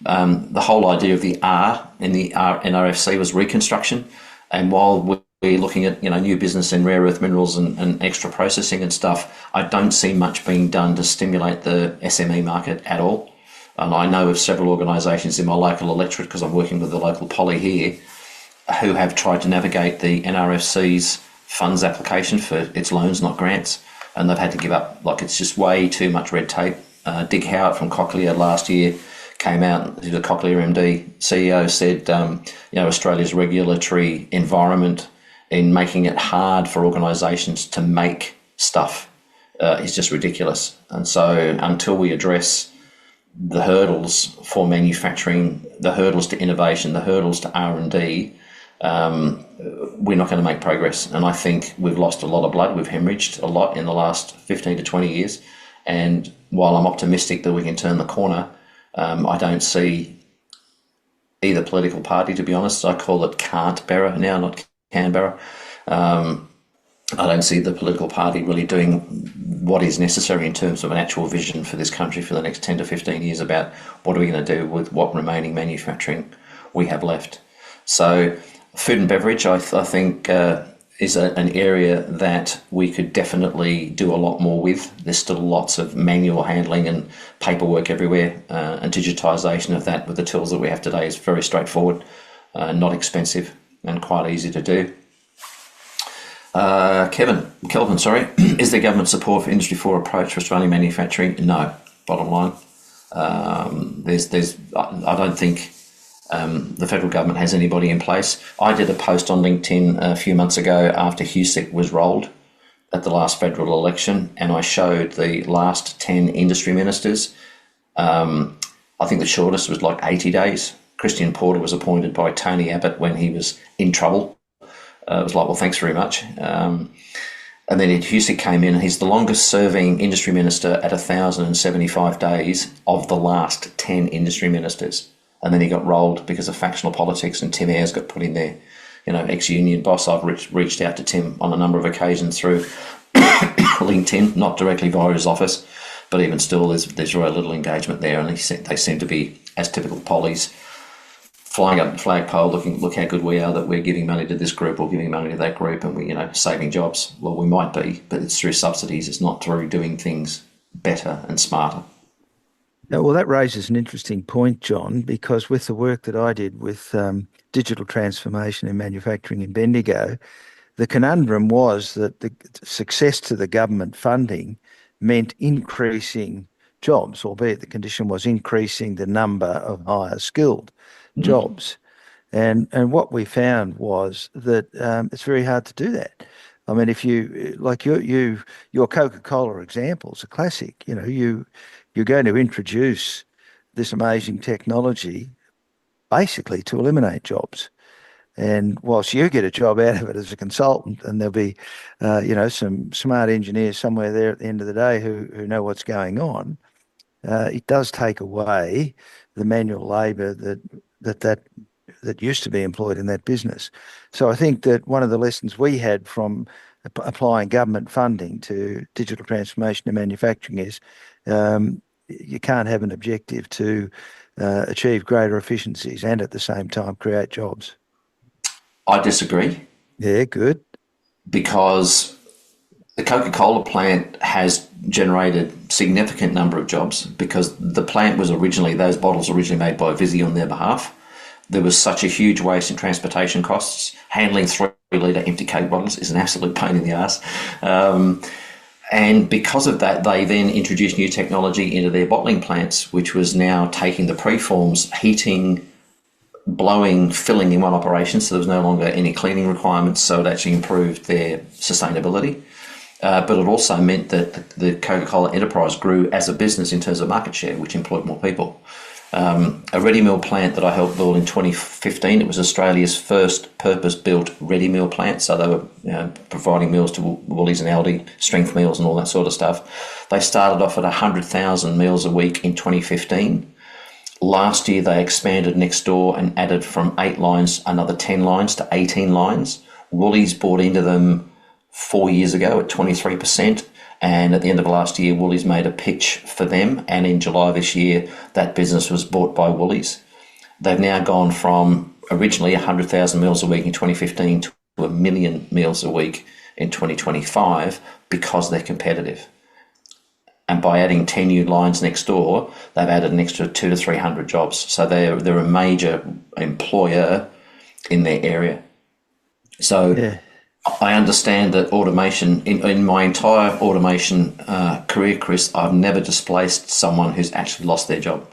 The whole idea of the R in the NRFC was reconstruction. And while we're looking at new business in rare earth minerals and extra processing and stuff, I don't see much being done to stimulate the SME market at all. And I know of several organisations in my local electorate, because I'm working with the local poly here, who have tried to navigate the NRFC's funds application for its loans, not grants, and they've had to give up. Like, it's just way too much red tape. Dick Howard from Cochlear last year came out, the Cochlear MD CEO said, Australia's regulatory environment in making it hard for organisations to make stuff is just ridiculous. And so until we address the hurdles for manufacturing, the hurdles to innovation, the hurdles to R&D, we're not going to make progress. And I think we've lost a lot of blood. We've hemorrhaged a lot in the last 15 to 20 years. And while I'm optimistic that we can turn the corner, I don't see either political party, to be honest. I call it Canberra now, not Canberra. I don't see the political party really doing what is necessary in terms of an actual vision for this country for the next 10 to 15 years about what are we going to do with what remaining manufacturing we have left. So food and beverage, I think, is an area that we could definitely do a lot more with. There's still lots of manual handling and paperwork everywhere, and digitisation of that with the tools that we have today is very straightforward, not expensive, and quite easy to do. Kelvin, is there government support for Industry 4 approach for Australian manufacturing? No, bottom line. I don't think the federal government has anybody in place. I did a post on LinkedIn a few months ago after HUSIC was rolled at the last federal election, and I showed the last 10 industry ministers. I think the shortest was like 80 days. Christian Porter was appointed by Tony Abbott when he was in trouble. It was like, well, thanks very much. And then HUSIC came in, and he's the longest serving industry minister at 1,075 days of the last 10 industry ministers. And then he got rolled because of factional politics, and Tim Ayres got put in there, ex-union boss. I've reached out to Tim on a number of occasions through LinkedIn, not directly via his office, but even still, there's very little engagement there. And they seem to be, as typical pollies, flying up the flagpole, look how good we are that we're giving money to this group or giving money to that group, and we, saving jobs. Well, we might be, but it's through subsidies. It's not through doing things better and smarter. Yeah, well, that raises an interesting point, John, because with the work that I did with digital transformation in manufacturing in Bendigo, the conundrum was that the success to the government funding meant increasing jobs, albeit the condition was increasing the number of higher skilled jobs. And what we found was that it's very hard to do that. I mean, if you like your Coca-Cola example is a classic. You're going to introduce this amazing technology basically to eliminate jobs. And whilst you get a job out of it as a consultant, and there'll be some smart engineers somewhere there at the end of the day who know what's going on, it does take away the manual labour that used to be employed in that business. So I think that one of the lessons we had from applying government funding to digital transformation in manufacturing is you can't have an objective to achieve greater efficiencies and at the same time create jobs. I disagree. Yeah, good. Because the Coca-Cola plant has generated significant number of jobs because the plant was those bottles originally made by Visi on their behalf. There was such a huge waste in transportation costs. Handling 3-litre empty Coke bottles is an absolute pain in the ass. And because of that, they then introduced new technology into their bottling plants, which was now taking the preforms, heating, blowing, filling in one operation. So there was no longer any cleaning requirements. So it actually improved their sustainability. But it also meant that the Coca-Cola enterprise grew as a business in terms of market share, which employed more people. A ready meal plant that I helped build in 2015, it was Australia's first purpose-built ready meal plant. So they were providing meals to Woolies and Aldi, strength meals and all that sort of stuff. They started off at 100,000 meals a week in 2015. Last year, they expanded next door and added from 8 lines, another 10 lines to 18 lines. Woolies bought into them 4 years ago at 23%. And at the end of last year, Woolies made a pitch for them. And in July this year, that business was bought by Woolies. They've now gone from originally 100,000 meals a week in 2015 to 1 million meals a week in 2025 because they're competitive. And by adding 10 new lines next door, they've added an extra 200 to 300 jobs. So they're a major employer in their area. So yeah. I understand that automation, in my entire automation career, Chris, I've never displaced someone who's actually lost their job.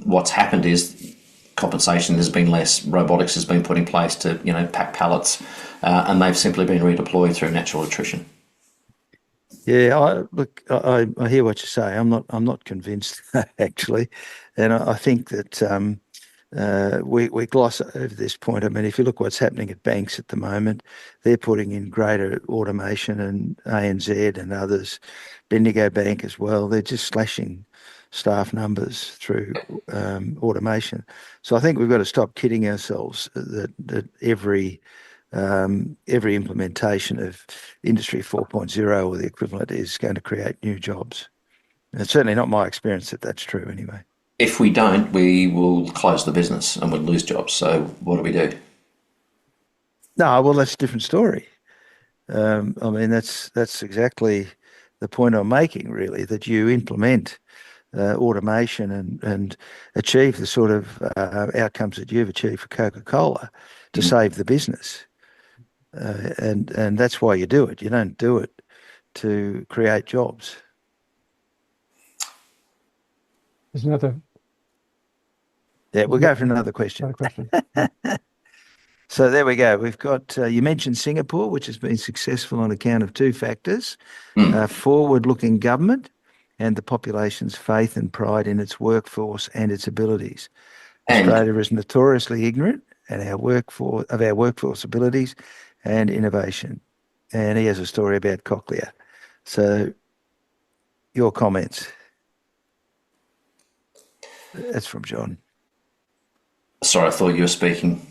What's happened is compensation has been less. Robotics has been put in place to, pack pallets, and they've simply been redeployed through natural attrition. Yeah, I hear what you say. I'm not convinced actually, and I think that we gloss over this point. I mean, if you look what's happening at banks at the moment, they're putting in greater automation, and ANZ and others, Bendigo Bank as well. They're just slashing staff numbers through automation. So I think we've got to stop kidding ourselves that every implementation of Industry 4.0 or the equivalent is going to create new jobs. And it's certainly not my experience that that's true anyway. If we don't, we will close the business and we'll lose jobs. So what do we do? No, well, that's a different story. I mean, that's exactly the point I'm making, really, that you implement automation and achieve the sort of outcomes that you've achieved for Coca-Cola to save the business. And that's why you do it. You don't do it to create jobs. There's another. Yeah, we'll go for another question. Another question. So there we go. We've got, you mentioned Singapore, which has been successful on account of two factors, forward-looking government and the population's faith and pride in its workforce and its abilities. Australia is notoriously ignorant of our workforce abilities and innovation. And he has a story about Cochlear. So your comments. That's from John. Sorry, I thought you were speaking.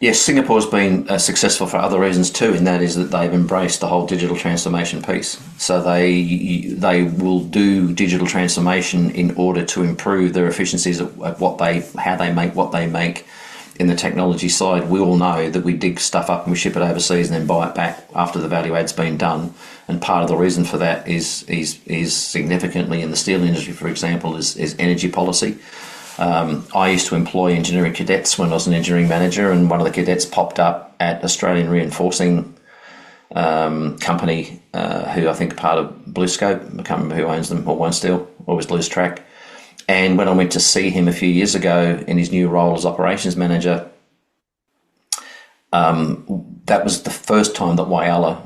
Yes, Singapore's been successful for other reasons too, and that is that they've embraced the whole digital transformation piece. So they will do digital transformation in order to improve their efficiencies at how they make what they make. In the technology side, we all know that we dig stuff up and we ship it overseas and then buy it back after the value add's been done. And part of the reason for that is significantly in the steel industry, for example, is energy policy. I used to employ engineering cadets when I was an engineering manager, and one of the cadets popped up at Australian Reinforcing Company, who I think are part of BlueScope. I can't remember who owns them, or One Steel, or was Lose Track. And when I went to see him a few years ago in his new role as operations manager, that was the first time that Whyalla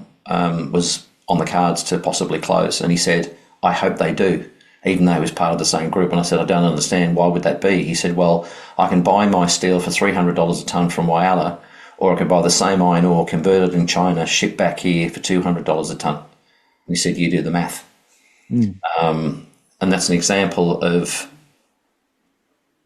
was on the cards to possibly close. And he said, I hope they do, even though he was part of the same group. And I said, I don't understand. Why would that be? He said, well, I can buy my steel for $300 a tonne from Whyalla, or I can buy the same iron ore, converted in China, shipped back here for $200 a tonne. And he said, you do the math. And that's an example of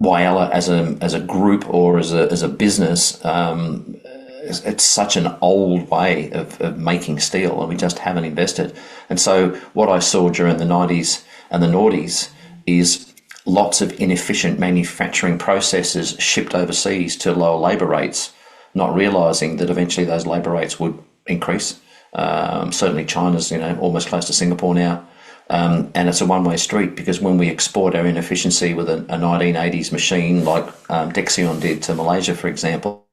Whyalla as a group or as a business. It's such an old way of making steel, and we just haven't invested. And so what I saw during the 90s and the noughties is lots of inefficient manufacturing processes shipped overseas to lower labour rates, not realising that eventually those labour rates would increase. Certainly China's almost close to Singapore now. And it's a one-way street, because when we export our inefficiency with a 1980s machine like Dexion did to Malaysia, for example,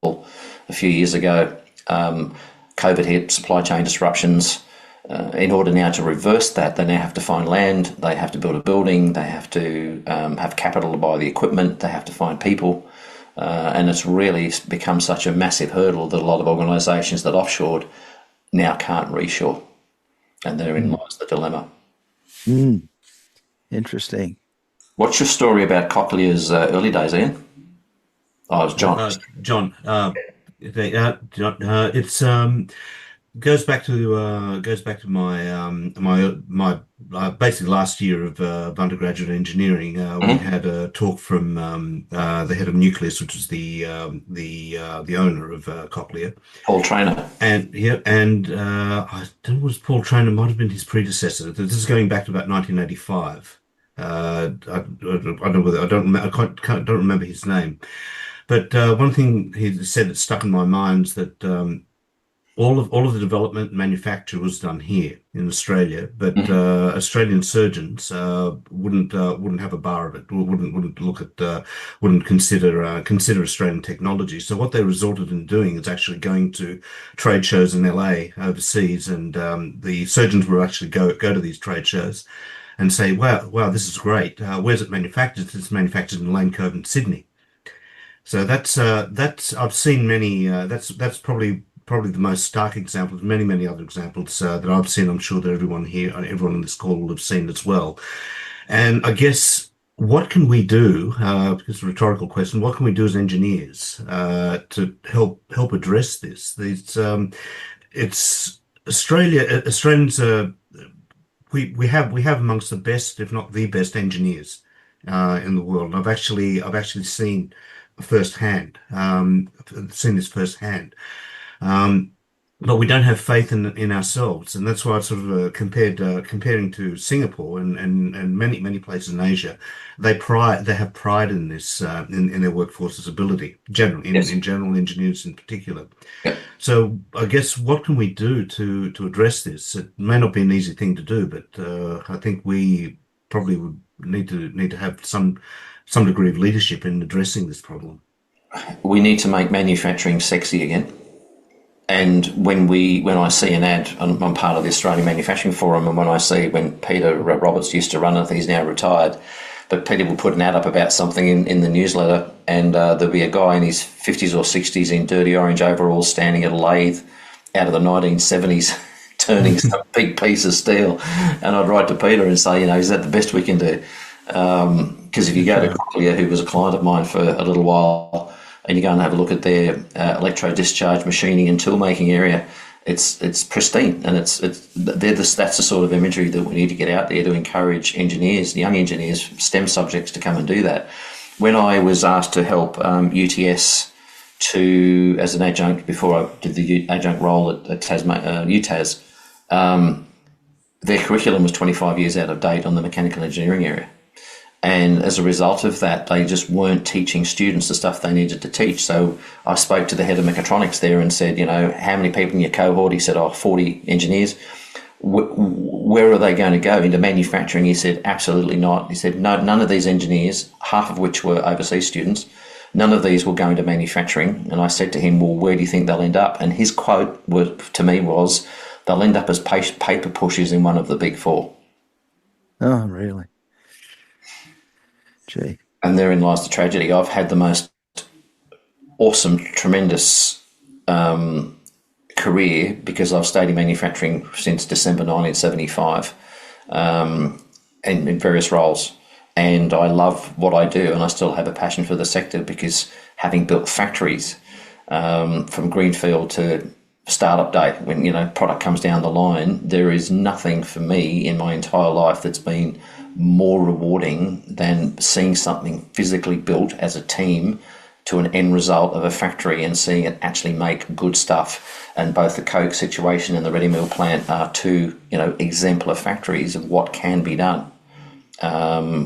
a few years ago, COVID hit, supply chain disruptions. In order now to reverse that, they now have to find land, they have to build a building, they have to have capital to buy the equipment, they have to find people. And it's really become such a massive hurdle that a lot of organisations that offshored now can't reshore. And therein lies the dilemma. Interesting. What's your story about Cochlear's early days, Ian? Oh, it was John. John. It's goes back to my basically last year of undergraduate engineering. We had a talk from the head of Nucleus, which was the owner of Cochlear, Paul Traynor. And I don't know, was Paul Traynor, might have been his predecessor. This is going back to about 1985. I don't remember his name, but one thing he said that stuck in my mind is that all of the development and manufacture was done here in Australia, but Australian surgeons wouldn't have a bar of it. Wouldn't consider Australian technology. So what they resorted in doing is actually going to trade shows in LA overseas, and the surgeons would actually go to these trade shows and say, wow, this is great. Where's it manufactured? It's manufactured in Lane Cove in Sydney. So that's I've seen many. That's probably the most stark example. There's many other examples that I've seen. I'm sure that everyone here, everyone on this call will have seen as well. And I guess what can we do? Because it's a rhetorical question. What can we do as engineers to help address this? It's Australia. Australians are we have amongst the best, if not the best, engineers in the world. And I've actually seen this firsthand. Um, but we don't have faith in ourselves, and that's why I sort of comparing to Singapore and many places in Asia. They have pride in this in their workforce's ability, generally Yes. in general engineers in particular. Yep. So I guess what can we do to address this? It may not be an easy thing to do, but I think we probably would need to have some degree of leadership in addressing this problem. We need to make manufacturing sexy again. And when I see an ad, I'm part of the Australian Manufacturing Forum, and when I see when Peter Roberts used to run it, he's now retired, but Peter will put an ad up about something in the newsletter, and there'll be a guy in his 50s or 60s in dirty orange overalls standing at a lathe out of the 1970s turning some big piece of steel. And I'd write to Peter and say, is that the best we can do? Because if you go to Cochlear, who was a client of mine for a little while, and you go and have a look at their electro-discharge machining and tool-making area, it's pristine, and that's the sort of imagery that we need to get out there to encourage engineers, young engineers, STEM subjects, to come and do that. When I was asked to help UTS as an adjunct before I did the adjunct role at UTAS, their curriculum was 25 years out of date on the mechanical engineering area. And as a result of that, they just weren't teaching students the stuff they needed to teach. So I spoke to the head of mechatronics there and said, how many people in your cohort? He said, 40 engineers. Where are they going to go? Into manufacturing? He said, absolutely not. He said, no, none of these engineers, half of which were overseas students, none of these will go into manufacturing. And I said to him, well, where do you think they'll end up? And his quote to me was, they'll end up as paper pushers in one of the big four. Oh, really? Gee. And therein lies the tragedy. I've had the most awesome, tremendous career because I've stayed in manufacturing since December 1975 in various roles. And I love what I do, and I still have a passion for the sector because having built factories from greenfield to startup date, when product comes down the line, there is nothing for me in my entire life that's been more rewarding than seeing something physically built as a team to an end result of a factory and seeing it actually make good stuff. And both the Coke situation and the ready meal plant are two, exemplar factories of what can be done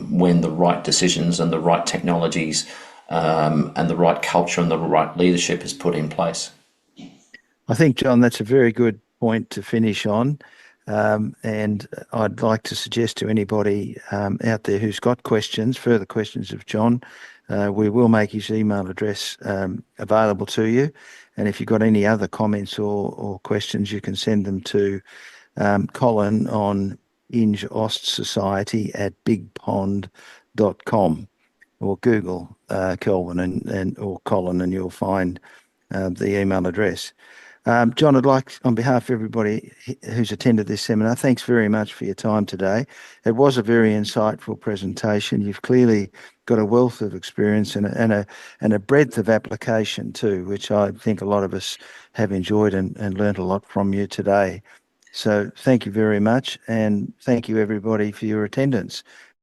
when the right decisions and the right technologies and the right culture and the right leadership is put in place. I think, John, that's a very good point to finish on. And I'd like to suggest to anybody out there who's got further questions of John, we will make his email address available to you. And if you've got any other comments or questions, you can send them to Colin on IngAust Society at bigpond.com, or Google Kelvin or Colin, and you'll find the email address. John, I'd like, on behalf of everybody who's attended this seminar, thanks very much for your time today. It was a very insightful presentation. You've clearly got a wealth of experience and a breadth of application too, which I think a lot of us have enjoyed and learnt a lot from you today. So thank you very much, and thank you everybody for your attendance.